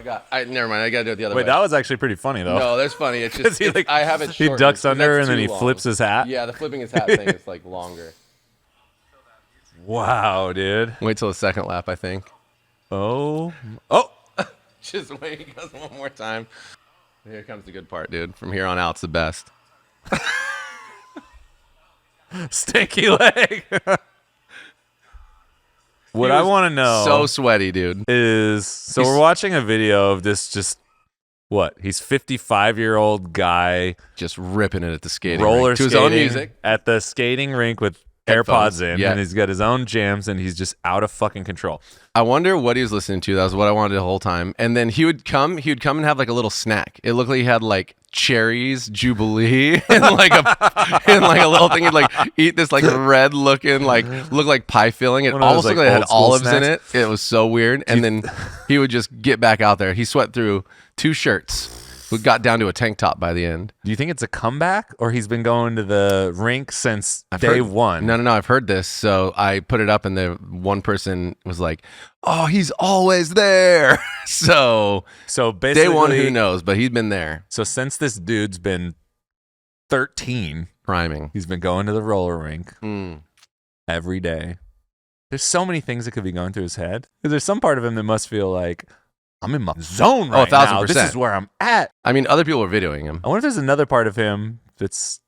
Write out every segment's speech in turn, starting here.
Never mind. I gotta do it the other way. Wait, that was actually pretty funny though. No, that's funny. It's just he, like, I have it. He ducks under and then he flips his hat. Yeah, the flipping his hat thing is like longer. Wow, dude. Wait till the second lap, I think. Oh. Just wait. He goes one more time. Here comes the good part, dude. From here on out, it's the best. Stinky leg. What I want to know, so sweaty, dude, is we're watching a video of this he's 55-year-old guy just ripping it at the skating roller rink to his skating own music at the skating rink with AirPods in, yeah. and he's got his own jams, and he's just out of fucking control. I wonder what he was listening to. That was what I wanted the whole time. And then he would come and have like a little snack. It looked like he had like cherries, Jubilee, and like a little thing. He'd like eat this like red looking, look like pie filling. It almost looked like it had olives in it. It was so weird. And then he would just get back out there. He sweat through 2 shirts. We got down to a tank top by the end. Do you think it's a comeback, or he's been going to the rink since day one? No. I've heard this. So I put it up, and the one person was like, "Oh, he's always there." so basically, day one, who knows? But he's been there. So since this dude's been 13, priming, he's been going to the roller rink every day. There's so many things that could be going through his head. There's some part of him that must feel like, I'm in my zone right now. 1,000%. This is where I'm at. I mean, other people are videoing him. I wonder if there's another part of him that's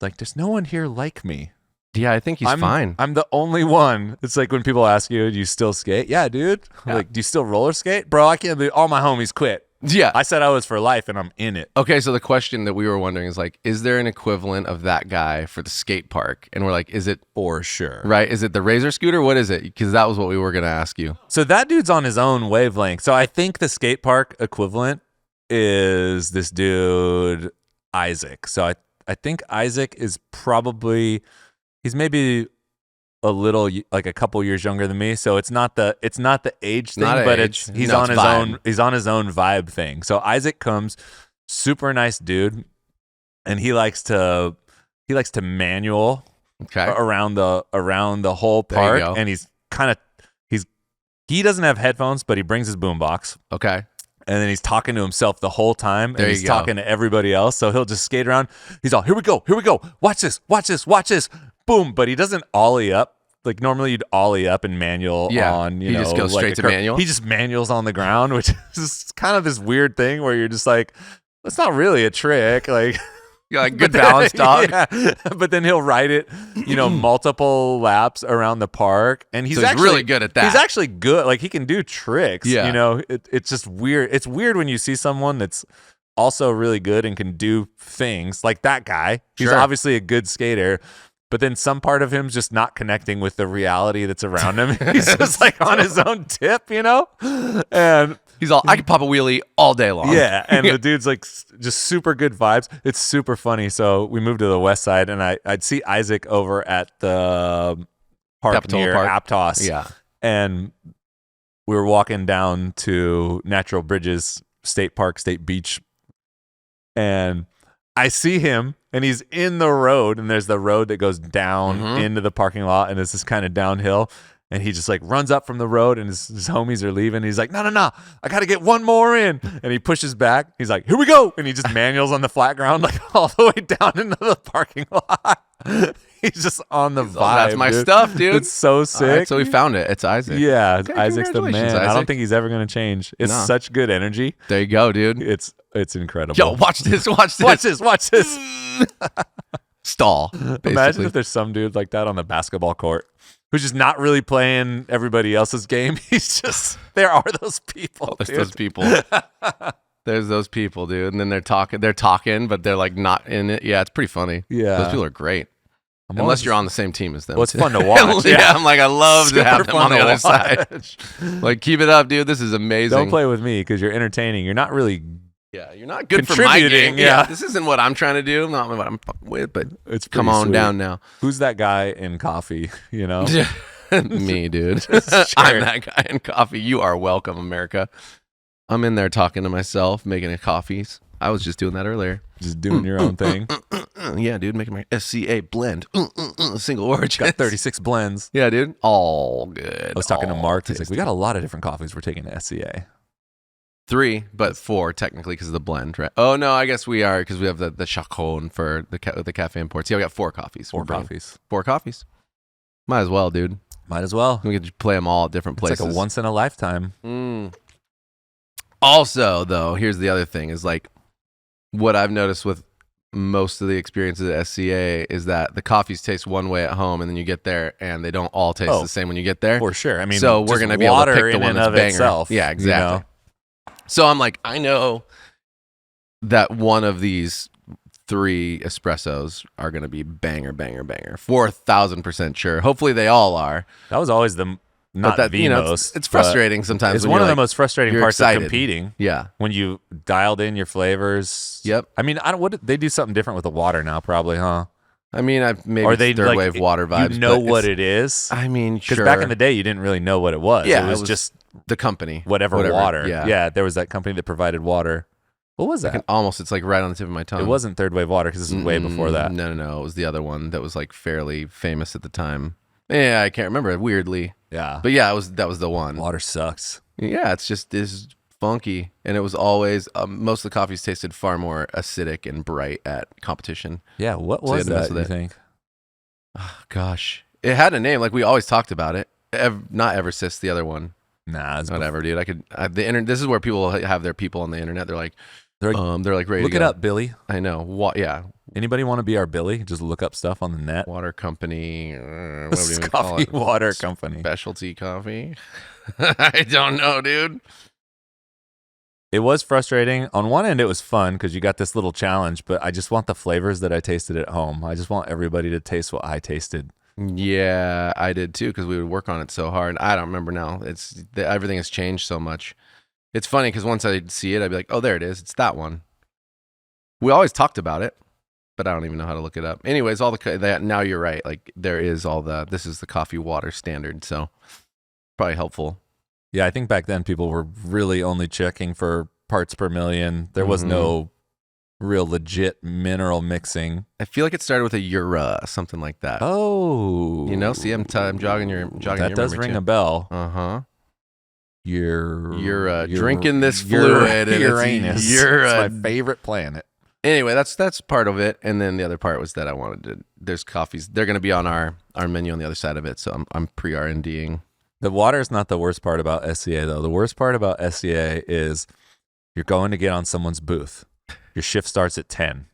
like, there's no one here like me. Yeah, I think he's fine. I'm the only one. It's like when people ask you, do you still skate? Yeah, dude. Yeah. Like, do you still roller skate? Bro, I can't believe all my homies quit. Yeah. I said I was for life, and I'm in it. Okay, so the question that we were wondering is like, is there an equivalent of that guy for the skate park? And we're like, is it? For sure. Right? Is it the Razor scooter? What is it? Because that was what we were going to ask you. So that dude's on his own wavelength. So I think the skate park equivalent is this dude, Isaac. So I think Isaac is probably, he's maybe a little, like a couple years younger than me, so it's not the age thing, but he's on his own vibe thing. So Isaac comes, super nice dude, and he likes to manual around the whole park, and he doesn't have headphones, but he brings his boombox. Okay. And then he's talking to himself the whole time, and he's talking to everybody else. So he'll just skate around. He's all, here we go. Watch this. Boom. But he doesn't ollie up. Like normally you'd ollie up and manual on, he just goes straight to manual. He just manuals on the ground, which is kind of this weird thing where you're just like, that's not really a trick. Like, you're like, good balance, dog. Yeah. But then he'll ride it, multiple laps around the park. And he's actually really good at that. He's actually good. Like, he can do tricks. Yeah. It's just weird. It's weird when you see someone that's also really good and can do things like that guy. He's obviously a good skater. But then some part of him's just not connecting with the reality that's around him. He's just like on his own tip, And he's all, I can pop a wheelie all day long. Yeah, and the dude's like just super good vibes. It's super funny. So we moved to the west side, and I'd see Isaac over at the park near Aptos. Yeah. And we were walking down to Natural Bridges State Park, State Beach, and I see him, and he's in the road, and there's the road that goes down into the parking lot, and it's this kind of downhill, and he just like runs up from the road, and his homies are leaving. He's like, no, I got to get one more in, and he pushes back. He's like, here we go, and he just manuals on the flat ground like all the way down into the parking lot. He's just on the vibe. That's my stuff, dude. It's so sick. Right, so we found it. It's Isaac. Yeah, okay, Isaac's the man. Isaac. I don't think he's ever going to change. It's such good energy. There you go, dude. It's incredible. Yo, watch this. Watch this. Stall. Basically. Imagine if there's some dude like that on the basketball court who's just not really playing everybody else's game. He's just, there are those people. There's those people. There's those people, dude. And then they're talking, but they're like not in it. Yeah, it's pretty funny. Yeah. Those people are great. Unless you're on the same team as them. Well, it's fun to watch. Yeah, I'm like, I love to have them on the other side. Like, keep it up, dude. This is amazing. Don't play with me because you're entertaining. You're not really. Yeah, you're not good for my game. Yeah, this isn't what I'm trying to do. Not what I'm fucking with, but it's come on sweet. down now. Who's that guy in coffee? Me, dude. I'm that guy in coffee. You are welcome, America. I'm in there talking to myself, making coffees. I was just doing that earlier. Just doing your own thing. Yeah, dude, making my SCA blend. Single origin. Got 36 blends. Yeah, dude. All good. I was talking to Mark. He's like, we got a lot of different coffees we're taking to SCA. 3, but 4 technically because of the blend, right? Oh no, I guess we are because we have the Chacon for the cafe imports. Yeah, we got 4 coffees. 4 coffees. 4 coffees. Might as well, dude. Might as well. We could play them all at different places. It's like a once in a lifetime. Also, though, here's the other thing: is like what I've noticed with most of the experiences at SCA is that the coffees taste one way at home, and then you get there, and they don't all taste the same when you get there. For sure. I mean, so we're gonna be able to pick the one that's banger. Itself, yeah, exactly. You know? So I'm like, I know that one of these 3 espressos are gonna be banger, 4,000% sure. Hopefully, they all are. That was always the most. It's frustrating sometimes. It's one of the most frustrating parts of competing. Yeah, when you dialed in your flavors. Yep. I mean, they do something different with the water now, probably, huh? I mean, maybe third wave water vibes. You know what it is? I mean, because back in the day, you didn't really know what it was. Yeah, it was just the company, whatever water. Yeah, there was that company that provided water. What was that? It's like right on the tip of my tongue. It wasn't third wave water because this was way before that. No. It was the other one that was like fairly famous at the time. Yeah, I can't remember it weirdly. Yeah. But yeah, that was the one. Water sucks. Yeah, it's funky. And it was always, most of the coffees tasted far more acidic and bright at competition. Yeah, what was that, you think? Oh, gosh. It had a name, like we always talked about it. Not Eversys, the other one. Nah, it's whatever, dude. This is where people have their people on the internet. They're like ready look to it up, Billy. I know. Yeah. Anybody want to be our Billy? Just look up stuff on the net. Water company. What do we call it? Water Some company. Specialty coffee. I don't know, dude. It was frustrating. On one end, it was fun because you got this little challenge, but I just want the flavors that I tasted at home. I just want everybody to taste what I tasted. Yeah, I did too because we would work on it so hard. I don't remember now. Everything has changed so much. It's funny because once I see it, I'd be like, oh, there it is. It's that one. We always talked about it, but I don't even know how to look it up. Anyways, now you're right. Like there is this is the coffee water standard. So probably helpful. Yeah, I think back then people were really only checking for parts per million. There was no real legit mineral mixing. I feel like it started with a Ura, something like that. Oh. See, I'm jogging your that does ring a bell. Uh-huh. You're drinking this fluid. Uranus. It's my favorite planet. Anyway, that's part of it, and then the other part was that I wanted to. There's coffees. They're going to be on our menu on the other side of it, so I'm pre-R&Ding. The water is not the worst part about SCA though. The worst part about SCA is you're going to get on someone's booth. Your shift starts at 10.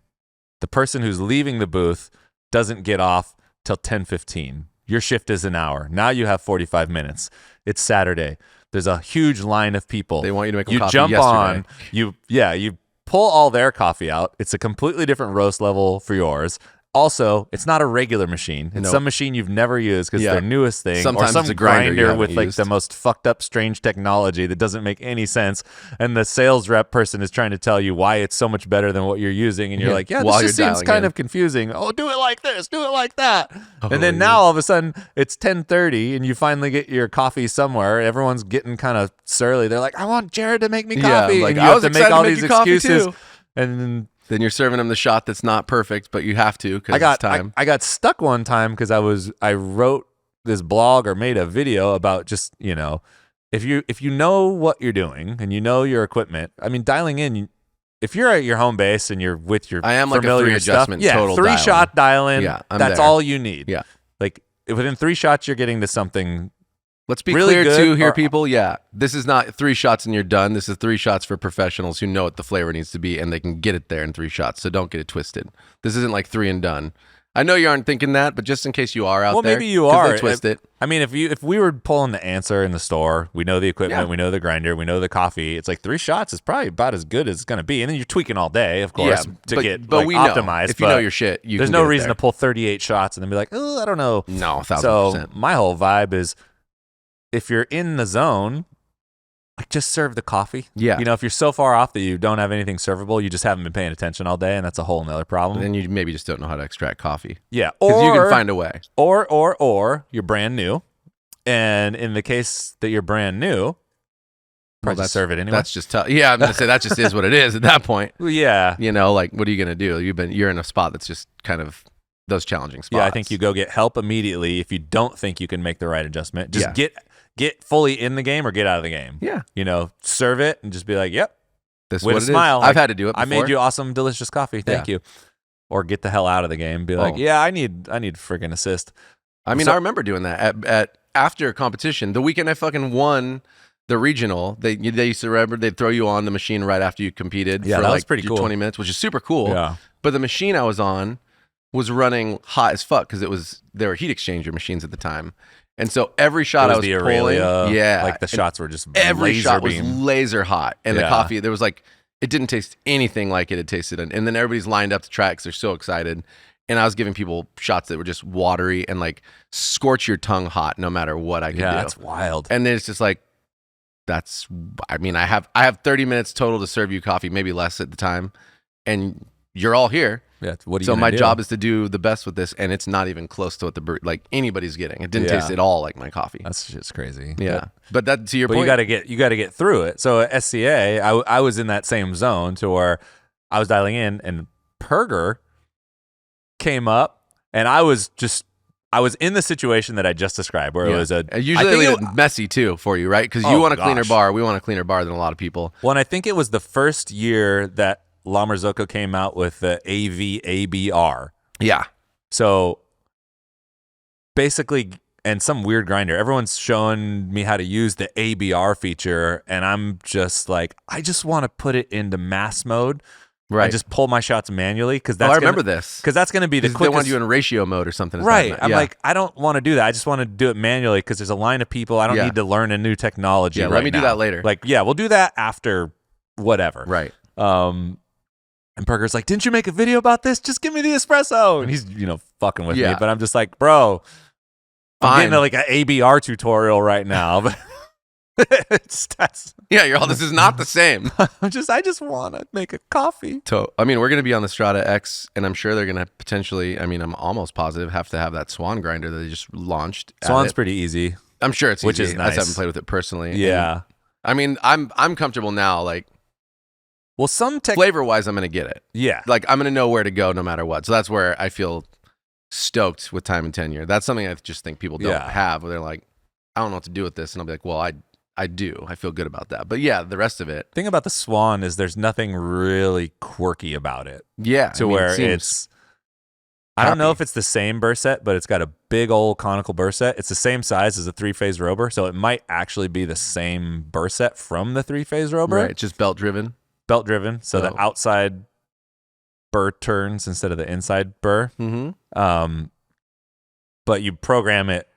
The person who's leaving the booth doesn't get off till 10:15. Your shift is an hour. Now you have 45 minutes. It's Saturday. There's a huge line of people. They want you to make them coffee jump yesterday. on. You pull all their coffee out. It's a completely different roast level for yours. Also, it's not a regular machine. It's some machine you've never used because it's their newest thing. Sometimes or some it's a grinder with like the most fucked up, strange technology that doesn't make any sense. And the sales rep person is trying to tell you why it's so much better than what you're using. And you're like, yeah, this just seems kind of confusing. Oh, do it like this. Do it like that. And then now all of a sudden it's 10:30 and you finally get your coffee somewhere. Everyone's getting kind of surly. They're like, I want Jared to make me coffee. Yeah, like, and you have to make all these excuses. And then you're serving them the shot that's not perfect, but you have to because it's time. I got stuck one time because I wrote this blog or made a video about just, if you know what you're doing and you know your equipment, I mean, dialing in, if you're at your home base and you're with your familiar 3 adjustment stuff, total 3 shot dial-in, yeah, that's all you need. Yeah. Like within 3 shots, you're getting to something. Let's be really clear good, too here, people. Yeah, this is not 3 shots and you're done. This is 3 shots for professionals who know what the flavor needs to be and they can get it there in 3 shots. So don't get it twisted. This isn't like 3 and done. I know you aren't thinking that, but just in case you are out there, well, maybe you are. They twist it. I mean, if we were pulling the answer in the store, we know the equipment, we know the grinder, we know the coffee. It's like 3 shots is probably about as good as it's going to be, and then you're tweaking all day, of course, to get we optimized. Know. If you know your shit, there's no reason to pull 38 shots and then be like, oh, I don't know. No, 1,000%. So my whole vibe is, if you're in the zone, like just serve the coffee. Yeah. If you're so far off that you don't have anything servable, you just haven't been paying attention all day, and that's a whole nother problem. And then you maybe just don't know how to extract coffee. Yeah. Because you can find a way. Or you're brand new. And in the case that you're brand new, probably just serve it anyway. That's just tough. Yeah, I'm going to say that just is what it is at that point. Yeah. Like, what are you going to do? You're in a spot that's just kind of those challenging spots. Yeah, I think you go get help immediately if you don't think you can make the right adjustment. Just get fully in the game or get out of the game. Yeah. Serve it and just be like, yep. This is With what a it smile. is. I've had to do it before. I made you awesome, delicious coffee. Thank you. Or get the hell out of the game. Be like, I need friggin' assist. I mean, I remember doing that at after competition. The weekend I fucking won the regional, they used to remember they'd throw you on the machine right after you competed for that was pretty cool. 20 minutes, which is super cool. Yeah. But the machine I was on was running hot as fuck because there were heat exchanger machines at the time. And so every shot I was pulling, like the shots were just every laser shot beam. was laser hot. And the coffee, there was like, it didn't taste anything like it had tasted. And then everybody's lined up to try it because they're so excited. And I was giving people shots that were just watery and like scorch your tongue hot no matter what I could do. Yeah, that's wild. And then it's just like, I have 30 minutes total to serve you coffee, maybe less at the time. And you're all here. Yeah, what are you so gonna my do? job is to do the best with this, and it's not even close to what like anybody's getting. It didn't taste at all like my coffee. That's just crazy. Yeah, but that to your point, you got to get through it. So at SCA, I was in that same zone to where I was dialing in, and Perger came up, and I was in the situation that I just described, where it was usually messy too for you, right? Because you want a cleaner bar, we want a cleaner bar than a lot of people. Well, and I think it was the first year that La Marzocco came out with the AVABR. Yeah. So basically, and some weird grinder, everyone's showing me how to use the ABR feature, and I'm just like, I just want to put it into mass mode. Right. I just pull my shots manually because that's I remember this. Because that's going to be the quickest. They want you in ratio mode or something. Right. I'm like, I don't want to do that. I just want to do it manually because there's a line of people. I don't need to learn a new technology. Yeah, let me do that later. Like, we'll do that after whatever. Right. And Perker's like, didn't you make a video about this? Just give me the espresso. And he's, fucking with me. But I'm just like, bro, I'm getting like an ABR tutorial right now. But this is not the same. I just want to make a coffee. I mean, we're going to be on the Strata X, and I'm sure they're going to potentially, I'm almost positive, have to have that Swan grinder that they just launched. Swan's pretty easy. I'm sure it's which easy. is nice. I just haven't played with it personally. Yeah. And, I'm comfortable now, like, well, flavor-wise, I'm going to get it. Yeah. Like, I'm going to know where to go no matter what. So that's where I feel stoked with time and tenure. That's something I just think people don't have, where they're like, I don't know what to do with this. And I'll be like, well, I do. I feel good about that. But yeah, the rest of it. The thing about the Swan is there's nothing really quirky about it. Yeah. Where it's, I don't know if it's the same burr set, but it's got a big old conical burr set. It's the same size as a 3-phase Rober. So it might actually be the same burr set from the 3-phase Rober. Right. Just belt driven. So the outside burr turns instead of the inside burr. Mm-hmm. But you program it.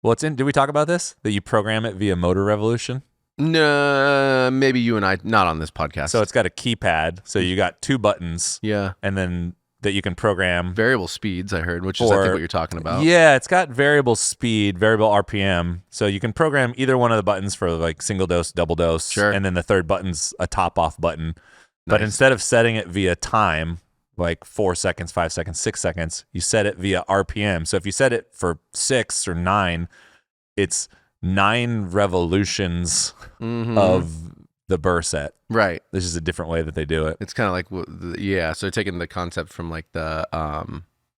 Well, did we talk about this? That you program it via Motor Revolution? No, maybe you and I, not on this podcast. So it's got a keypad. So you got 2 buttons. Yeah. And then that you can program. Variable speeds, I heard, which is, I think, what you're talking about. Yeah, it's got variable speed, variable RPM. So you can program either one of the buttons for like single dose, double dose. Sure. And then the third button's a top off button. Nice. But instead of setting it via time, like 4 seconds, 5 seconds, 6 seconds, you set it via RPM. So if you set it for 6 or 9, it's 9 revolutions of the burr set. Right. This is a different way that they do it. It's kind of like, so they're taking the concept from like the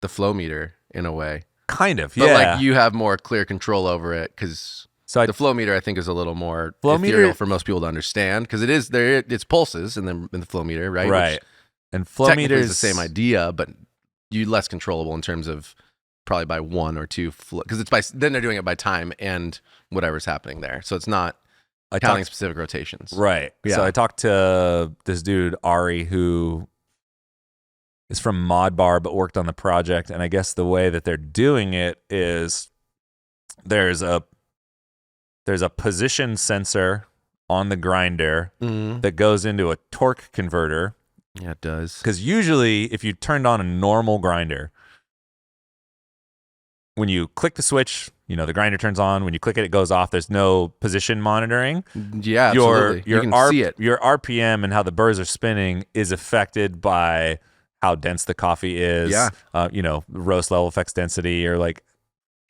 flow meter in a way. Kind of, but like you have more clear control over it because the flow meter, I think, is a little more ethereal for most people to understand because it's pulses in the flow meter, right? Right. And flow meter is the same idea, but you less controllable in terms of probably by 1 or 2 because then they're doing it by time and whatever's happening there. So it's not counting specific rotations. Right. Yeah. So I talked to this dude, Ari, who is from Mod Bar but worked on the project. And I guess the way that they're doing it is there's a position sensor on the grinder that goes into a torque converter. Yeah, it does. Because usually if you turned on a normal grinder, when you click the switch, the grinder turns on. When you click it, it goes off. There's no position monitoring. Yeah, absolutely. You can see it. Your RPM and how the burrs are spinning is affected by how dense the coffee is. Yeah. Roast level affects density or like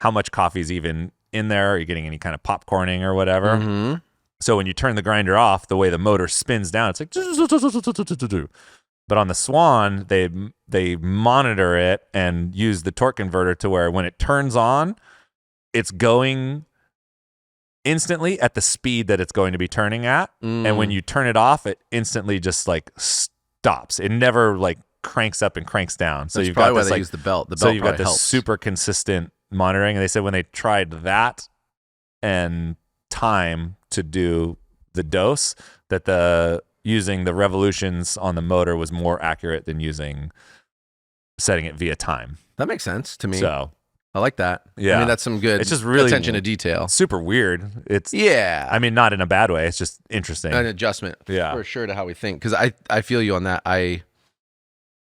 how much coffee is even in there. Are you getting any kind of popcorning or whatever? Mm-hmm. So when you turn the grinder off, the way the motor spins down, it's like. But on the Swan, they monitor it and use the torque converter to where when it turns on, it's going instantly at the speed that it's going to be turning at. And when you turn it off, it instantly just like stops. It never like cranks up and cranks down. So That's you've probably got why this they like, use the belt. The so belt you've got probably this helps. super consistent monitoring. And they said when they tried that and time to do the dose, that the using the revolutions on the motor was more accurate than setting it via time. That makes sense to me. So I like that. yeah, I mean, that's some good it's just really attention to detail. super weird. It's Yeah. I mean, not in a bad way. It's just interesting. An adjustment Yeah. for sure to how we think. Because I feel you on that.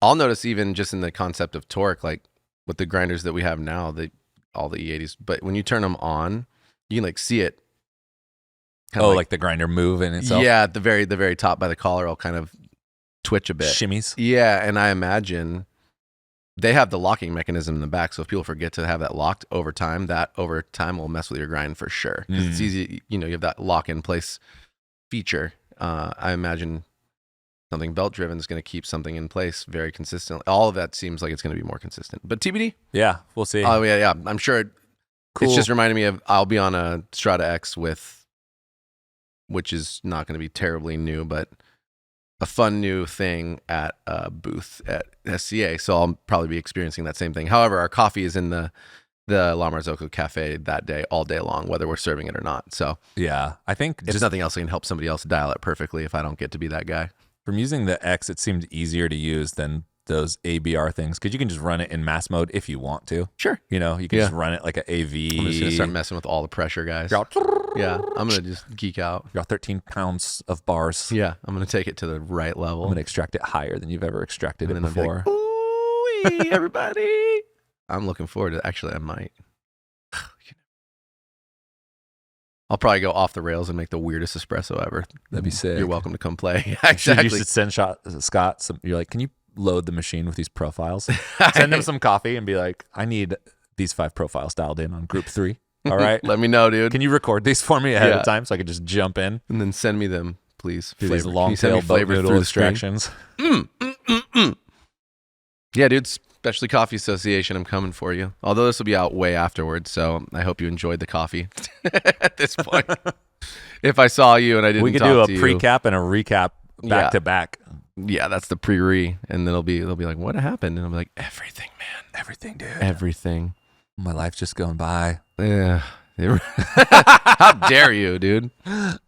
I'll notice even just in the concept of torque, like with the grinders that we have now, all the E80s, but when you turn them on, you can like see it. Oh, like the grinder move in itself? Yeah, at the very top by the collar, I'll kind of twitch a bit. Shimmies. Yeah, and I imagine they have the locking mechanism in the back, so if people forget to have that locked over time, will mess with your grind for sure. Because it's easy, you have that lock in place feature. I imagine something belt driven is going to keep something in place very consistently. All of that seems like it's going to be more consistent. But TBD? Yeah, we'll see. Oh, yeah. I'm sure Cool. It's just reminding me of I'll be on a Strata X which is not going to be terribly new, but a fun new thing at a booth at SCA. So I'll probably be experiencing that same thing. However, our coffee is in the La Marzocco Cafe that day, all day long, whether we're serving it or not. So yeah, I think if nothing else, I can help somebody else dial it perfectly if I don't get to be that guy. From using the X, it seemed easier to use than those ABR things because you can just run it in mass mode if you want to. Sure. You can just run it like an AV. I'm just going to start messing with all the pressure, guys. Yeah, I'm going to just geek out. Got 13 pounds of bars. Yeah, I'm going to take it to the right level. I'm going to extract it higher than you've ever extracted it before. Like, ooh, everybody. I'm looking forward to it. Actually, I might. I'll probably go off the rails and make the weirdest espresso ever. That'd be sick. You're welcome to come play. Yeah, exactly. You should send Scott some. You're like, can you load the machine with these profiles? Send him some coffee and be like, I need these 5 profiles dialed in on group 3. All right. Let me know, dude. Can you record these for me ahead of time so I can just jump in? And then send me them, please. Do these long tail boat noodle extractions. Yeah, dude. Specialty Coffee Association, I'm coming for you. Although this will be out way afterwards, so I hope you enjoyed the coffee at this point. If I saw you and I didn't we could talk do a to pre-cap and a recap back to back. Yeah, that's the pre-re. And then they'll be like, what happened? And I'll be like, everything, man. Everything, dude. Everything. My life's just going by. Yeah. How dare you, dude? Nah,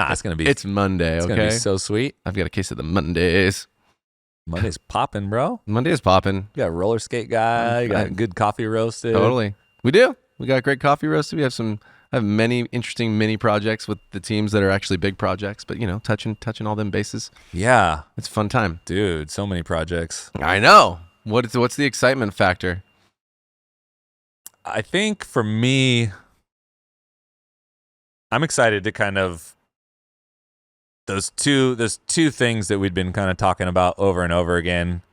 it's going to be. It's Monday, It's okay? going to be so sweet. I've got a case of the Mondays. Monday's popping, bro. Monday is popping. You got a roller skate guy. You got good coffee roasted. Totally. We do. We got great coffee roasted. We have many interesting mini projects with the teams that are actually big projects, but touching all them bases. Yeah. It's a fun time. Dude, so many projects. I know. What's the excitement factor? I think for me, I'm excited to kind of those two things that we'd been kind of talking about over and over again,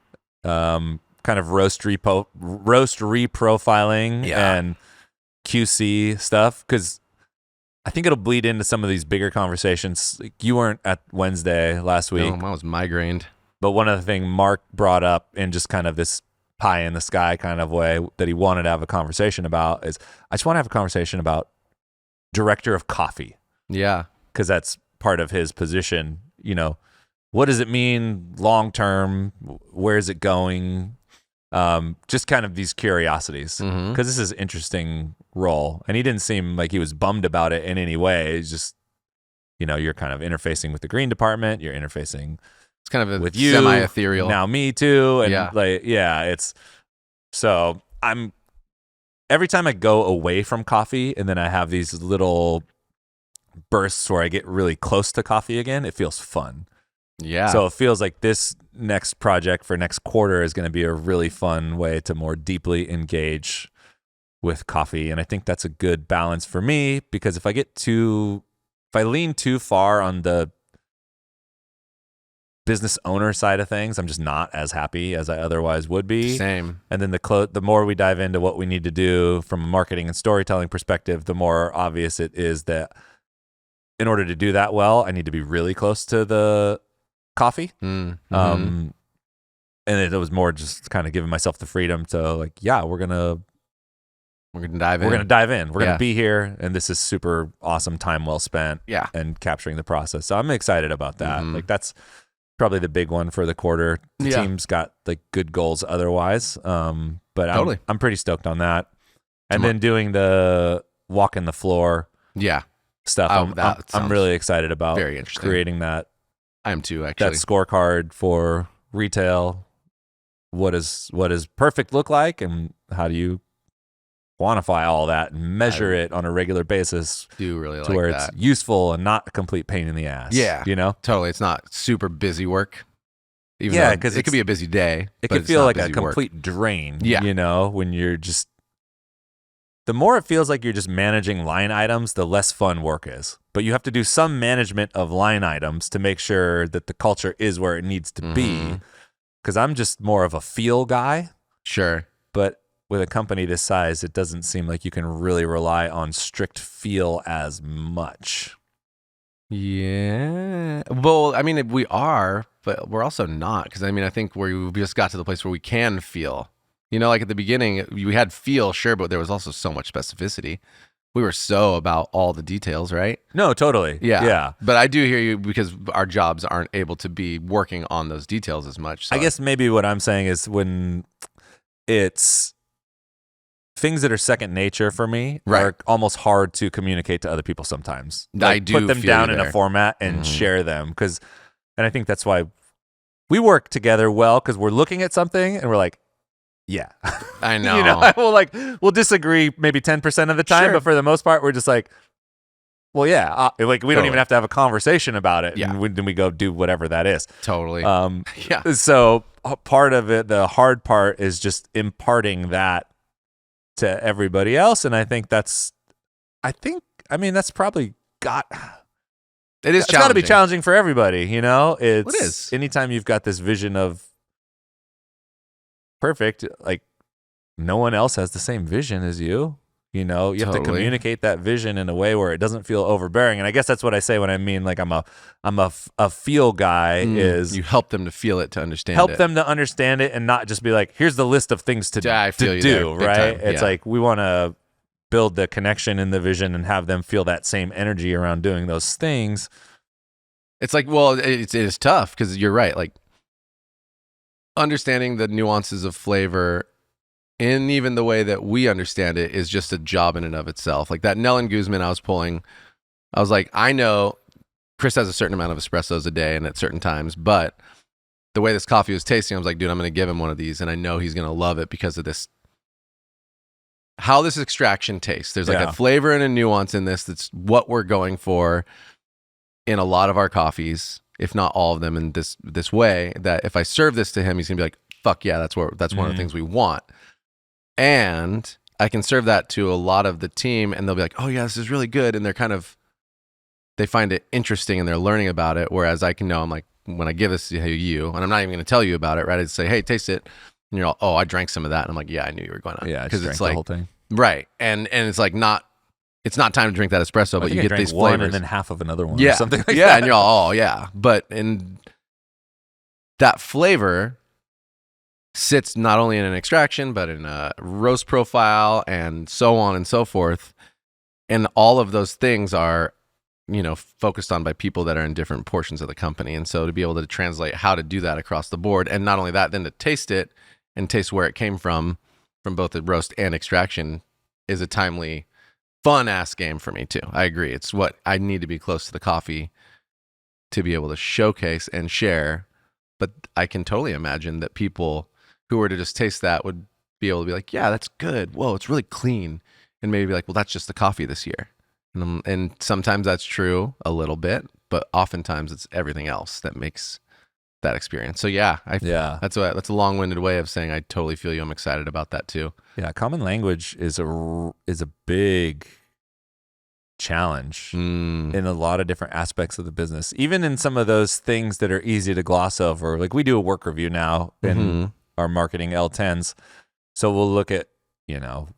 kind of roast reprofiling and QC stuff, because I think it'll bleed into some of these bigger conversations. Like, you weren't at Wednesday last week. No, I was migrained. But one of the things Mark brought up in just kind of this pie in the sky kind of way that he wanted to have a conversation about is, I just want to have a conversation about director of coffee. Yeah. Because that's part of his position. What does it mean long term? Where is it going? Just kind of these curiosities. Because this is an interesting role. And he didn't seem like he was bummed about it in any way. It's just, you're kind of interfacing with the green department. You're interfacing It's kind of a with you, semi-ethereal. Now me too. And Yeah. Every time I go away from coffee and then I have these little bursts where I get really close to coffee again, it feels fun. Yeah. So it feels like this next project for next quarter is going to be a really fun way to more deeply engage with coffee. And I think that's a good balance for me, because if I lean too far on the business owner side of things, I'm just not as happy as I otherwise would be. Same. And then the more we dive into what we need to do from a marketing and storytelling perspective, the more obvious it is that in order to do that well, I need to be really close to the coffee. Mm-hmm. And it was more just kind of giving myself the freedom to we're going to We're gonna dive in. We're going to dive in. We're going Yeah. to be here, and this is super awesome time well spent. Yeah. And capturing the process. So I'm excited about that. Mhm. Like that's probably the big one for the quarter. The Yeah. team's got like good goals otherwise. But Totally. I'm pretty stoked on that. And then doing the walking the floor Yeah. stuff. That I'm sounds really excited about very interesting. creating that I am too, actually. that scorecard for retail. What does perfect look like, and how do you quantify all that and measure it on a regular basis do really like to where that. it's useful and not a complete pain in the ass? Yeah. You know? Totally. It's not super busy work. Even Yeah, though 'cause it could be a busy day. It but could it's feel not like a busy work. complete drain. Yeah. You know, when you're just, the more it feels like you're just managing line items, the less fun work is. But you have to do some management of line items to make sure that the culture is where it needs to be. Mhm. Because I'm just more of a feel guy. Sure. But with a company this size, it doesn't seem like you can really rely on strict feel as much. Yeah. Well, I mean, we are, but we're also not. Because, I mean, I think we just got to the place where we can feel. You know, like at the beginning, we had feel, sure, but there was also so much specificity. We were so about all the details, right? No, totally. Yeah. Yeah. But I do hear you because our jobs aren't able to be working on those details as much. So I guess maybe what I'm saying is when it's things that are second nature for me Right. are almost hard to communicate to other people sometimes. I do put them feel down you in a there. format and Mhm. share them and I think that's why we work together well, because we're looking at something and we're like, yeah. I know. You know, we'll disagree maybe 10% of the time, Sure. but for the most part, we're just like, well, yeah. Like we don't even Totally. have to have a conversation about it. Yeah. And then we go do whatever that is. Totally. Yeah. So part of it, the hard part is just imparting that to everybody else. And I think that's probably It is it's got to be challenging for everybody. You know, It is. Anytime you've got this vision of perfect, like no one else has the same vision as you. You know, you have to Totally. communicate that vision in a way where it doesn't feel overbearing. And I guess that's what I say when I mean like I'm a feel guy. Is you help them to feel it, to understand help it. them to understand it and not just be like, here's the list of things to, Yeah, I feel to you do, there, big right? time. It's Yeah. like we want to build the connection in the vision and have them feel that same energy around doing those things. It's like, well, it is tough because you're right. Like understanding the nuances of flavor in even the way that we understand it is just a job in and of itself. Like that Nellen Guzman I was pulling, I was like, I know Chris has a certain amount of espressos a day and at certain times, but the way this coffee was tasting, I was like, dude, I'm going to give him one of these and I know he's going to love it because of this, how this extraction tastes. There's like Yeah. a flavor and a nuance in this. That's what we're going for in a lot of our coffees, if not all of them, in this way, that if I serve this to him, he's going to be like, fuck yeah, that's one of the things we want. And I can serve that to a lot of the team and they'll be like, oh yeah, this is really good. And they find it interesting and they're learning about it. Whereas I can know, I'm like, when I give this to you, and I'm not even going to tell you about it, right? I'd say, hey, taste it. And you're all, oh, I drank some of that. And I'm like, yeah, I knew you were going to. Yeah, because it's it's like like, the whole thing. right. And it's like it's not time to drink that espresso, but I think you I get drank these one flavors. and then half of another one, Yeah. or something like yeah. that. And you're all, oh yeah. But in that flavor sits not only in an extraction, but in a roast profile and so on and so forth. And all of those things are, focused on by people that are in different portions of the company. And so to be able to translate how to do that across the board, and not only that, then to taste it and taste where it came from both the roast and extraction, is a timely, fun ass game for me too. I agree. It's what I need to be close to the coffee to be able to showcase and share. But I can totally imagine that people who were to just taste that would be able to be like, yeah, that's good. Whoa, it's really clean. And maybe be like, well, that's just the coffee this year. And sometimes that's true a little bit, but oftentimes it's everything else that makes that experience. So yeah, that's a long-winded way of saying I totally feel you. I'm excited about that too. Yeah, common language is a big challenge in a lot of different aspects of the business. Even in some of those things that are easy to gloss over. Like we do a work review now in our marketing L10s. So we'll look at,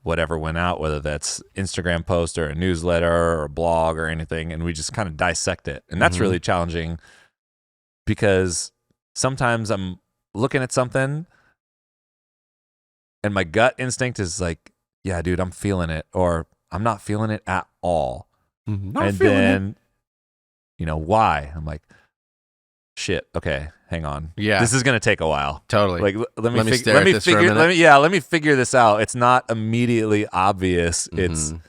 whatever went out, whether that's Instagram post or a newsletter or a blog or anything, and we just kind of dissect it. And that's really challenging because sometimes I'm looking at something and my gut instinct is like, yeah, dude, I'm feeling it, or I'm not feeling it at all. Not And feeling then, why? I'm like, shit. Okay, hang on. Yeah. This is gonna take a while. Totally. Like, let me stare at this for a minute. let me figure this out. It's not immediately obvious. Mhm.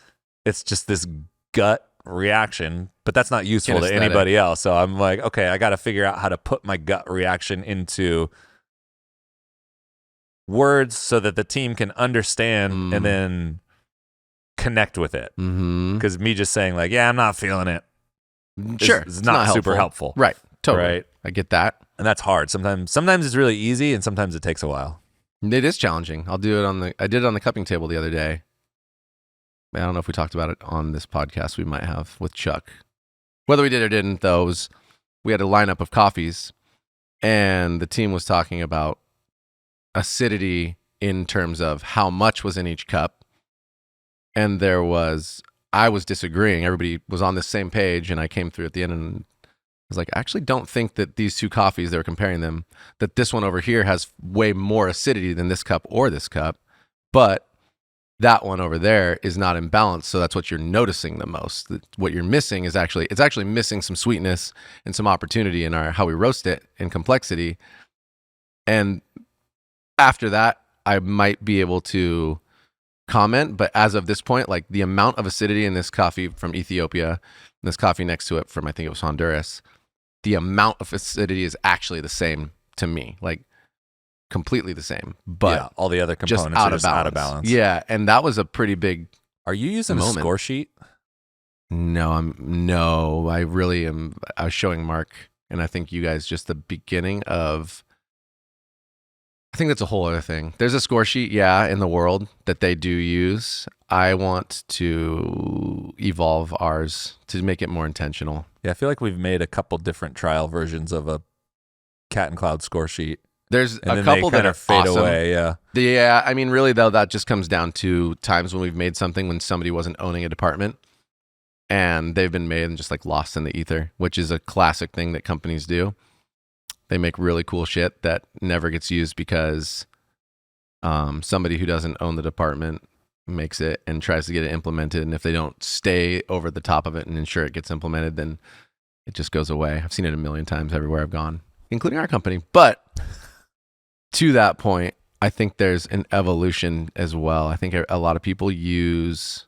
It's just this gut reaction, but that's not useful to Kinesthetic. anybody else. So I'm like, okay, I got to figure out how to put my gut reaction into words so that the team can understand and then connect with it. Because me just saying like, yeah, I'm not feeling it. Sure. It's not super helpful. Right. Totally. Right. I get that. And that's hard. Sometimes it's really easy and sometimes it takes a while. It is challenging. I did it on the cupping table the other day. I don't know if we talked about it on this podcast. We might have with Chuck. Whether we did or didn't, though, we had a lineup of coffees, and the team was talking about acidity in terms of how much was in each cup. And I was disagreeing. Everybody was on the same page, and I came through at the end and was like, I actually don't think that these two coffees, they were comparing them, that this one over here has way more acidity than this cup or this cup, but that one over there is not in balance. So that's what you're noticing the most. What you're missing is it's actually missing some sweetness and some opportunity in how we roast it in complexity. And after that, I might be able to comment, but as of this point, like the amount of acidity in this coffee from Ethiopia and this coffee next to it from, I think it was Honduras, the amount of acidity is actually the same to me. Like, completely the same, but all the other components are just out of balance. Yeah, and that was a pretty big. Are you using a score sheet? No, I really am. I was showing Mark, and I think you guys just the beginning of. I think that's a whole other thing. There's a score sheet, in the world that they do use. I want to evolve ours to make it more intentional. Yeah, I feel like we've made a couple different trial versions of a Cat and Cloud score sheet. There's a couple that are fade awesome. away. Yeah. Yeah. I mean, really though, that just comes down to times when we've made something when somebody wasn't owning a department, and they've been made and just like lost in the ether, which is a classic thing that companies do. They make really cool shit that never gets used because somebody who doesn't own the department makes it and tries to get it implemented. And if they don't stay over the top of it and ensure it gets implemented, then it just goes away. I've seen it a million times everywhere I've gone, including our company. But to that point, I think there's an evolution as well. I think a lot of people use,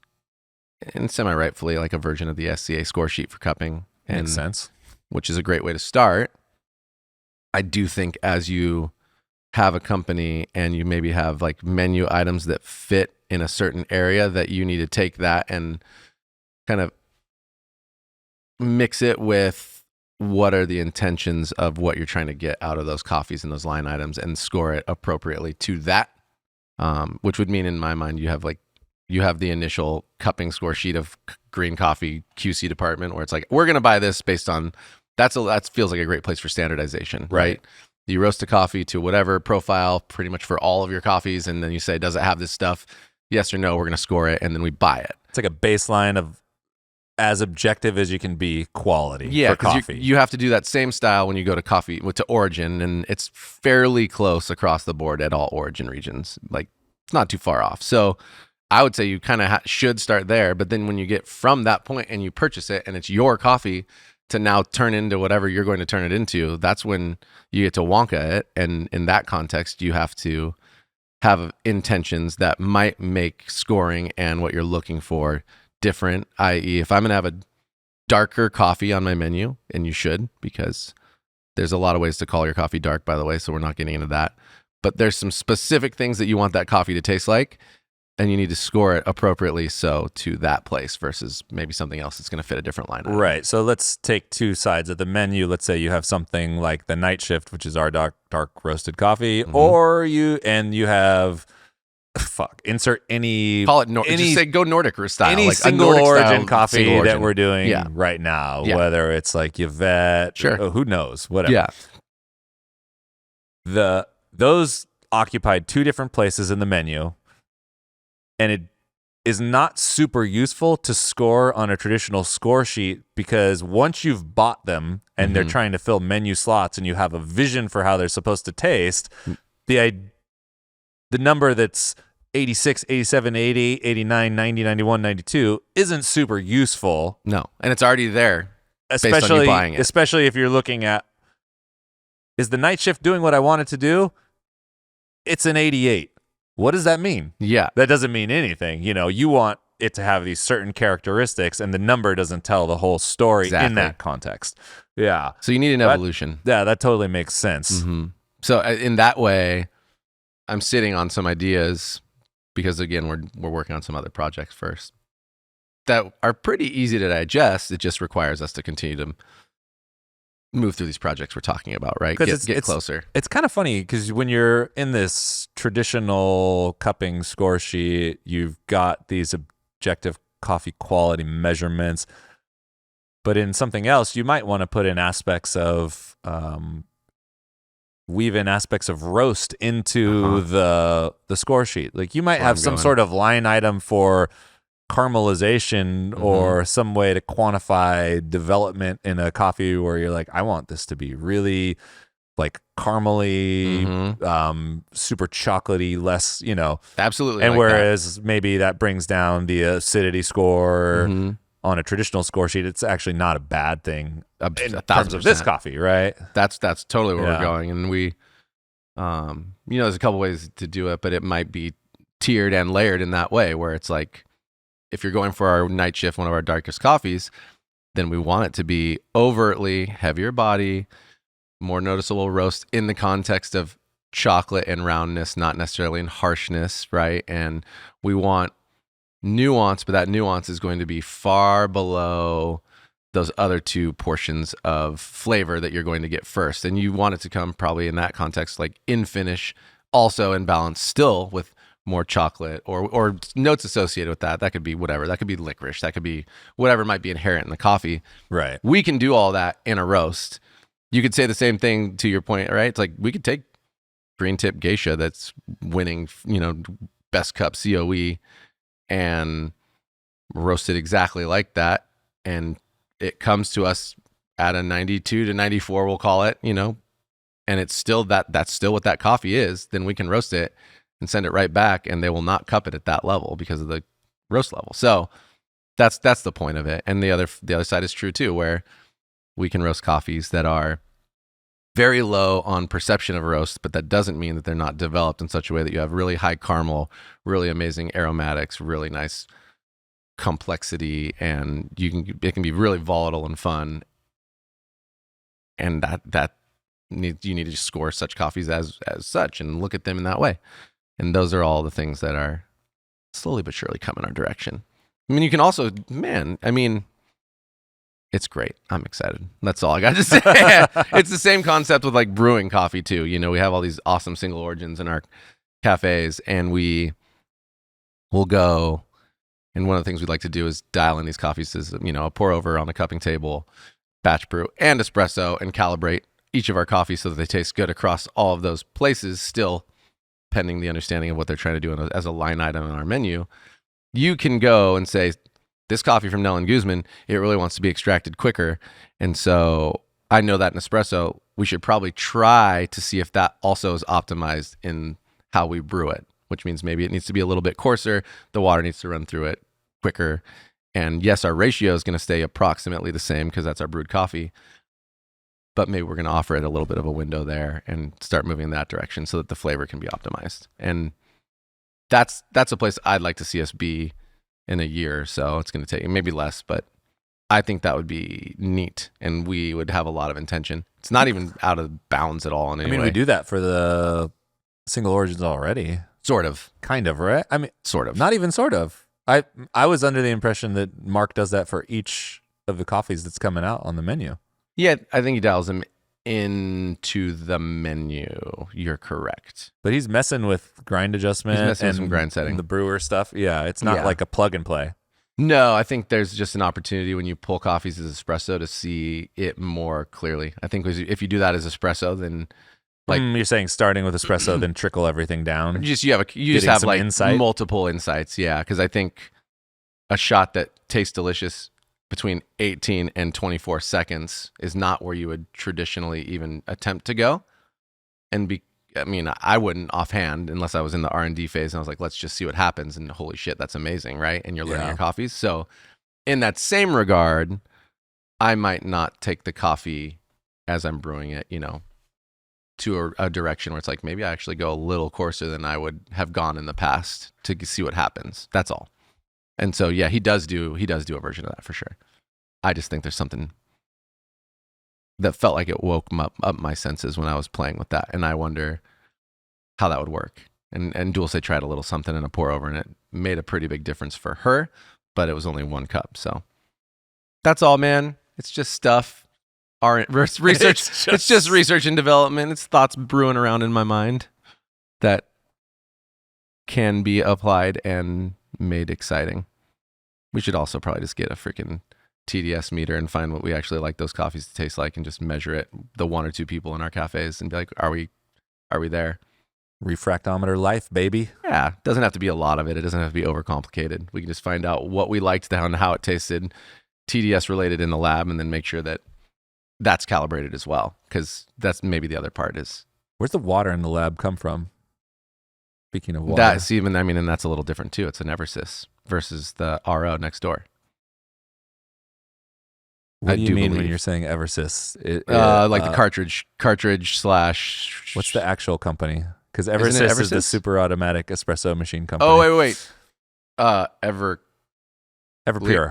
and semi-rightfully, like a version of the SCA score sheet for cupping. Makes sense. Which is a great way to start. I do think as you have a company and you maybe have like menu items that fit in a certain area, that you need to take that and kind of mix it with what are the intentions of what you're trying to get out of those coffees and those line items and score it appropriately to that, which would mean in my mind you have the initial cupping score sheet of green coffee QC department where it's like, we're going to buy this based on that feels like a great place for standardization, right? You roast a coffee to whatever profile pretty much for all of your coffees, and then you say, does it have this stuff? Yes or no, we're going to score it, and then we buy it. It's like a baseline of as objective as you can be quality for coffee. You have to do that same style when you go to origin, and it's fairly close across the board at all origin regions. Like, it's not too far off. So I would say you kind of should start there, but then when you get from that point and you purchase it and it's your coffee to now turn into whatever you're going to turn it into, that's when you get to Wonka it. And in that context, you have to have intentions that might make scoring and what you're looking for different, i.e. if I'm going to have a darker coffee on my menu, and you should, because there's a lot of ways to call your coffee dark, by the way, so we're not getting into that. But there's some specific things that you want that coffee to taste like, and you need to score it appropriately so to that place versus maybe something else that's going to fit a different line. Right. So let's take two sides of the menu. Let's say you have something like the Night Shift, which is our dark roasted coffee, or you have insert any, call it just say go Nordic style, any like single Nordic origin coffee single origin that we're doing right now, whether it's like Yvette, who knows, whatever. Those occupied two different places in the menu. And it is not super useful to score on a traditional score sheet, because once you've bought them and they're trying to fill menu slots and you have a vision for how they're supposed to taste, the number that's 86, 87, 80, 89, 90, 91, 92 isn't super useful. No, and it's already there based on you Especially, buying it. especially if you're looking at, is the night shift doing what I want it to do? It's an 88. What does that mean? Yeah. That doesn't mean anything. You want it to have these certain characteristics, and the number doesn't tell the whole story in that context. Yeah. So you need an evolution. Yeah, that totally makes sense. Mm-hmm. So in that way, I'm sitting on some ideas because, again, we're working on some other projects first that are pretty easy to digest. It just requires us to continue to move through these projects we're talking about, right? Get closer. It's kind of funny because when you're in this traditional cupping score sheet, you've got these objective coffee quality measurements. But in something else, you might want to put in aspects of weave in aspects of roast into the score sheet. Like you might have some sort of line item for caramelization or some way to quantify development in a coffee where you're like, I want this to be really like caramely, super chocolatey, less, Absolutely. And whereas maybe that brings down the acidity score on a traditional score sheet, it's actually not a bad thing in terms of this coffee, right? That's totally where we're going. And we, there's a couple ways to do it, but it might be tiered and layered in that way where it's like, if you're going for our night shift, one of our darkest coffees, then we want it to be overtly heavier body, more noticeable roast in the context of chocolate and roundness, not necessarily in harshness, right? And we want nuance, but that nuance is going to be far below those other two portions of flavor that you're going to get first. And you want it to come probably in that context, like in finish, also in balance still with more chocolate or notes associated with that. That could be whatever. That could be licorice. That could be whatever might be inherent in the coffee. Right. We can do all that in a roast. You could say the same thing to your point, right? It's like we could take Green Tip Geisha that's winning, best cup COE and roast it exactly like that. And it comes to us at a 92 to 94, we'll call it, and it's still that's still what that coffee is. Then we can roast it and send it right back, and they will not cup it at that level because of the roast level. So that's the point of it. And the other side is true too, where we can roast coffees that are very low on perception of roast, but that doesn't mean that they're not developed in such a way that you have really high caramel, really amazing aromatics, really nice complexity, and it can be really volatile and fun. And you need to score such coffees as such and look at them in that way. And those are all the things that are slowly but surely coming our direction. I mean, you can also, it's great. I'm excited. That's all I got to say. It's the same concept with like brewing coffee too. We have all these awesome single origins in our cafes, and we will go. And one of the things we'd like to do is dial in these coffees as, a pour over on a cupping table, batch brew and espresso, and calibrate each of our coffees so that they taste good across all of those places, still pending the understanding of what they're trying to do as a line item on our menu. You can go and say, this coffee from Nell and Guzman, it really wants to be extracted quicker. And so I know that in espresso, we should probably try to see if that also is optimized in how we brew it, which means maybe it needs to be a little bit coarser. The water needs to run through it quicker. And yes, our ratio is going to stay approximately the same because that's our brewed coffee. But maybe we're going to offer it a little bit of a window there and start moving in that direction so that the flavor can be optimized. And that's a place I'd like to see us be in a year or so. It's going to take maybe less, but I think that would be neat, and we would have a lot of intention. It's not even out of bounds at all in any way. We do that for the single origins already. Sort of. Kind of, right? Sort of. Not even sort of. I was under the impression that Mark does that for each of the coffees that's coming out on the menu. Yeah, I think he dials them into the menu. You're correct. But he's messing with grind adjustment. He's messing with some grind setting. And the brewer stuff. Yeah, it's not like a plug and play. No, I think there's just an opportunity when you pull coffees as espresso to see it more clearly. I think if you do that as espresso, then you're saying starting with espresso, then trickle everything down. You just have like multiple insights. Yeah, because I think a shot that tastes delicious between 18 and 24 seconds is not where you would traditionally even attempt to go. And I mean, I wouldn't offhand unless I was in the R&D phase and I was like, let's just see what happens. And holy shit, that's amazing, right? And you're learning your coffees. So in that same regard, I might not take the coffee as I'm brewing it, to a direction where it's like, maybe I actually go a little coarser than I would have gone in the past to see what happens. That's all. And so, yeah, he does do a version of that for sure. I just think there's something that felt like it woke up my senses when I was playing with that. And I wonder how that would work. And Dulce tried a little something in a pour over, and it made a pretty big difference for her, but it was only 1 cup. So that's all, man. It's just stuff. Research. It's just research and development. It's thoughts brewing around in my mind that can be applied and made exciting. We should also probably just get a freaking TDS meter and find what we actually like those coffees to taste like and just measure it, the 1 or 2 people in our cafes, and be like, are we there? Refractometer life, baby. Yeah, it doesn't have to be a lot of it. It doesn't have to be overcomplicated. We can just find out what we liked and how it tasted, TDS related in the lab, and then make sure that that's calibrated as well, because that's maybe the other part is. Where's the water in the lab come from? Speaking of water. And that's a little different too. It's an Eversys versus the RO next door. What do you mean when you're saying Eversys? The cartridge / What's the actual company? Because Eversys is the super automatic espresso machine company. Oh, wait. Everpure.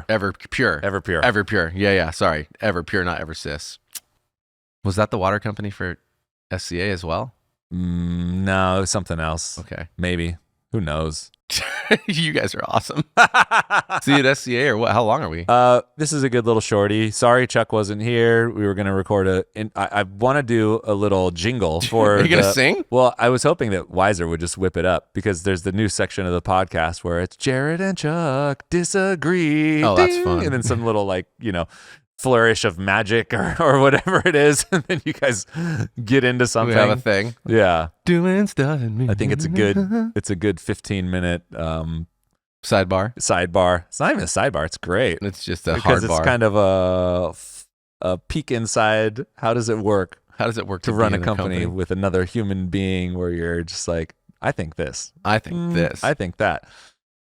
Everpure. Yeah. Sorry. Everpure, not Eversys. Was that the water company for SCA as well? No, it was something else. Okay. Maybe. Who knows? You guys are awesome. See you at SCA or what? How long are we? This is a good little shorty. Sorry Chuck wasn't here. We were going to record I want to do a little jingle for Are you going to sing? Well, I was hoping that Weiser would just whip it up, because there's the new section of the podcast where it's Jared and Chuck disagree. Oh, that's fun. And then some little flourish of magic or whatever it is, and then you guys get into something. We have a thing. Yeah. Doing stuff in me. I think it's a good 15-minute sidebar. It's not even a sidebar. It's great. It's just a because hard bar. it's kind of a peek inside. How does it work? How does it work to run a company with another human being where you're just like, I think this. I think this. I think that.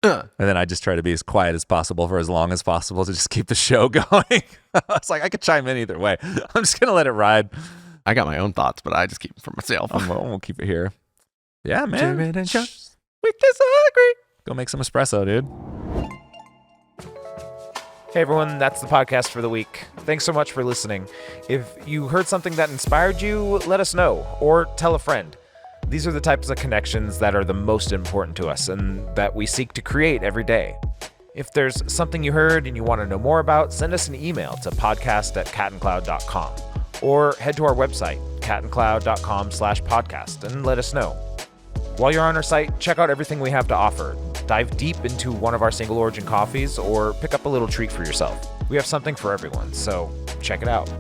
And then I just try to be as quiet as possible for as long as possible to just keep the show going. It's like I could chime in either way. I'm just going to let it ride. I got my own thoughts, but I just keep them for myself. We'll keep it here. Yeah, man. Jared and Chuck, we disagree. Go make some espresso, dude. Hey everyone, that's the podcast for the week. Thanks so much for listening. If you heard something that inspired you, let us know, or tell a friend. These are the types of connections that are the most important to us and that we seek to create every day. If there's something you heard and you want to know more about, send us an email to podcast@catandcloud.com or head to our website, catandcloud.com/podcast, and let us know. While you're on our site, check out everything we have to offer. Dive deep into one of our single origin coffees or pick up a little treat for yourself. We have something for everyone, so check it out.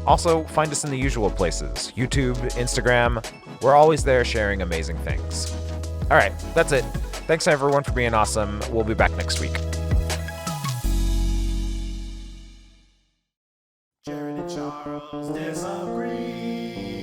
Also, find us in the usual places, YouTube, Instagram. We're always there sharing amazing things. All right, that's it. Thanks everyone for being awesome. We'll be back next week. Jared and Charles disagree.